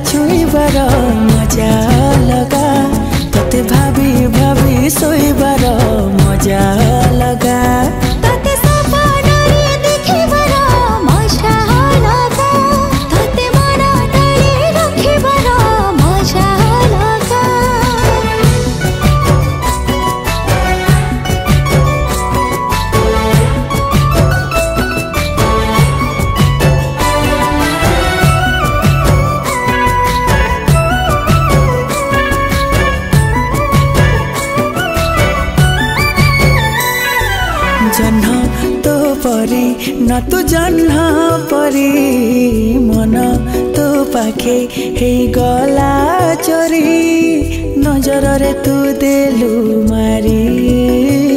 छुईबार मजा लगा तोते भाभी भाभी सोईबार मजा लगा जन्ह तो परी न तू जन्ह परी मन तो पाखे हे गला चोरी नजर रे तू देलु मारी।